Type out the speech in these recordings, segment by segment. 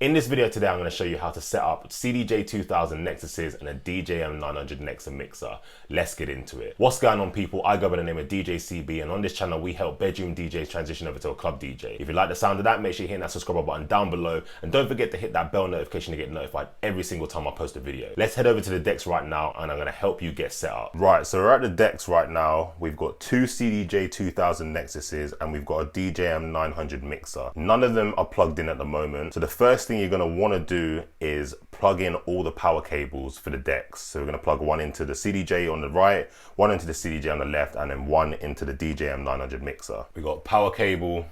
In this video today, I'm going to show you how to set up CDJ2000NXSs and a DJM900NXS mixer. Let's get into it. What's going on, people? I go by the name of DJ CB, and on this channel, we help bedroom DJs transition over to a club DJ. If you like the sound of that, make sure you hit that subscribe button down below, and don't forget to hit that bell notification to get notified every single time I post a video. Let's head over to the decks right now, and I'm going to help you get set up. Right, so we're at the decks right now. We've got two CDJ2000NXSs, and we've got a DJM900 mixer. None of them are plugged in at the moment, so the first thing you're going to want to do is plug in all the power cables for the decks. So we're going to plug one into the CDJ on the right, one into the CDJ on the left, and then one into the DJM900 mixer. We got power cable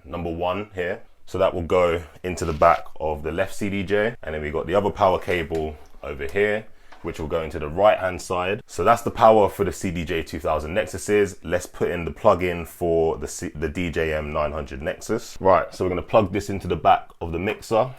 number 1 here, so that will go into the back of the left CDJ, and then we got the other power cable over here, which will go into the right hand side. So that's the power for the CDJ2000NXSs. Let's put in the plug-in for the DJM900NXS. Right, so we're gonna plug this into the back of the mixer.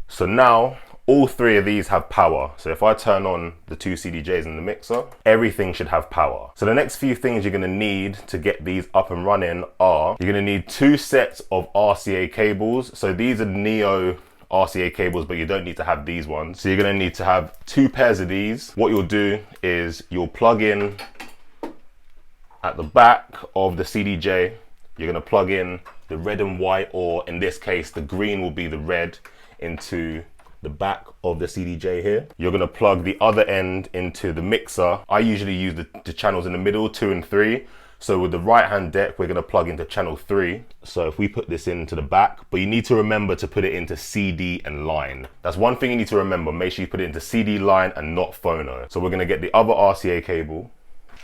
So now all three of these have power. So if I turn on the two CDJs in the mixer, everything should have power. So the next few things you're gonna need to get these up and running are, you're gonna need 2 sets of RCA cables. So these are Neo RCA cables, but you don't need to have these ones. So you're gonna need to have 2 pairs of these. What you'll do is you'll plug in at the back of the CDJ, you're gonna plug in the red and white, or in this case, the green will be the red, into the back of the CDJ here. You're gonna plug the other end into the mixer. I usually use the channels in the middle, 2 and 3. So with the right hand deck, we're gonna plug into channel 3. So if we put this into the back, but you need to remember to put it into CD and line. That's one thing you need to remember. Make sure you put it into CD line and not phono. So we're gonna get the other RCA cable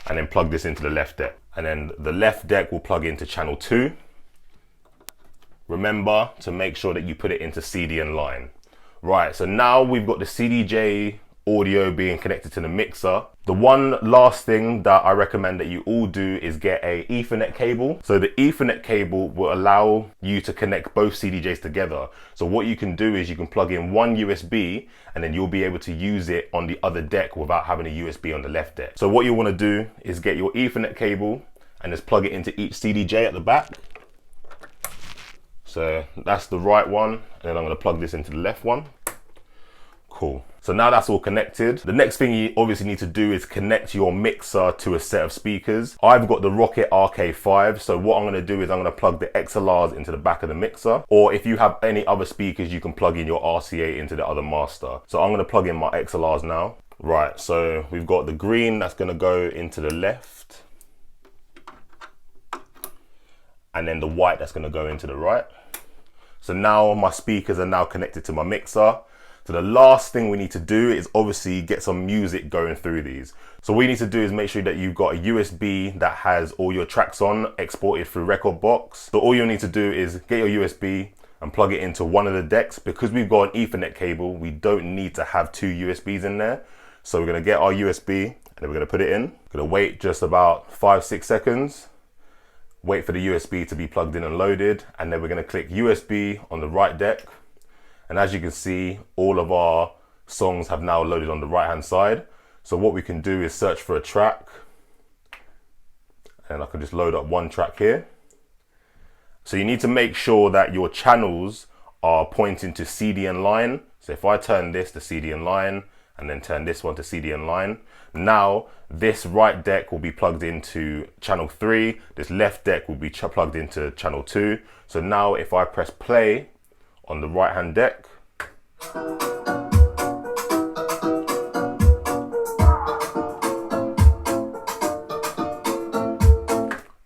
and then plug this into the left deck. And then the left deck will plug into channel 2. Remember to make sure that you put it into CD and line. Right, so now we've got the CDJ audio being connected to the mixer. The one last thing that I recommend that you all do is get a Ethernet cable. So the Ethernet cable will allow you to connect both CDJs together. So what you can do is you can plug in one USB and then you'll be able to use it on the other deck without having a USB on the left deck. So what you want to do is get your Ethernet cable and just plug it into each CDJ at the back. So that's the right one, and then I'm going to plug this into the left one. Cool. So now that's all connected. The next thing you obviously need to do is connect your mixer to a set of speakers. I've got the Rocket RK5, so what I'm going to do is I'm going to plug the XLRs into the back of the mixer, or if you have any other speakers, you can plug in your RCA into the other master. So I'm going to plug in my XLRs now. Right, so we've got the green that's going to go into the left, and then the white that's going to go into the right. So now my speakers are now connected to my mixer. So the last thing we need to do is obviously get some music going through these. So what you need to do is make sure that you've got a USB that has all your tracks on, exported through Rekordbox. So all you need to do is get your USB and plug it into one of the decks. Because we've got an Ethernet cable, we don't need to have 2 USBs in there. So we're gonna get our USB and then we're gonna put it in. We're gonna wait just about 5-6 seconds. Wait for the USB to be plugged in and loaded, and then we're going to click USB on the right deck. And as you can see, all of our songs have now loaded on the right hand side. So what we can do is search for a track, and I can just load up one track here. So you need to make sure that your channels are pointing to CD and line. So if I turn this to CD and line, and then turn this one to CD and line, now this right deck will be plugged into channel 3, this left deck will be plugged into channel 2. So now if I press play on the right hand deck,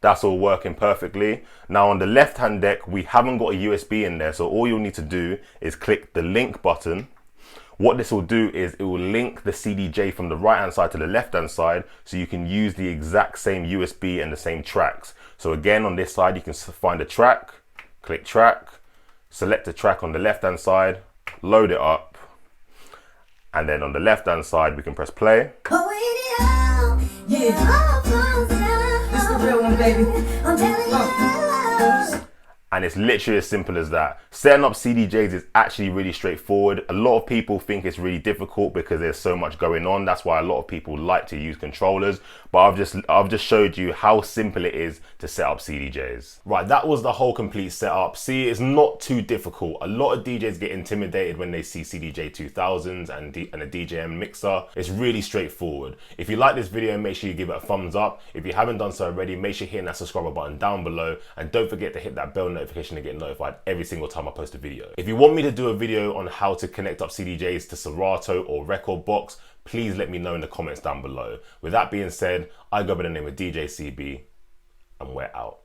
that's all working perfectly. Now on the left hand deck, we haven't got a USB in there, so all you'll need to do is click the link button. What this will do is it will link the CDJ from the right hand side to the left hand side, so you can use the exact same USB and the same tracks. So again, on this side you can find a track, click track, select the track on the left hand side, load it up, and then on the left hand side we can press play. And it's literally as simple as that. Setting up CDJs is actually really straightforward. A lot of people think it's really difficult because there's so much going on. That's why a lot of people like to use controllers. But I've just showed you how simple it is to set up CDJs. Right, that was the whole complete setup. See, it's not too difficult. A lot of DJs get intimidated when they see CDJ2000s and a DJM mixer. It's really straightforward. If you like this video, make sure you give it a thumbs up. If you haven't done so already, make sure you hit that subscribe button down below, and don't forget to hit that bell notification to get notified every single time I post a video. If you want me to do a video on how to connect up CDJs to Serato or Rekordbox, please let me know in the comments down below. With that being said, I go by the name of DJ CB, and we're out.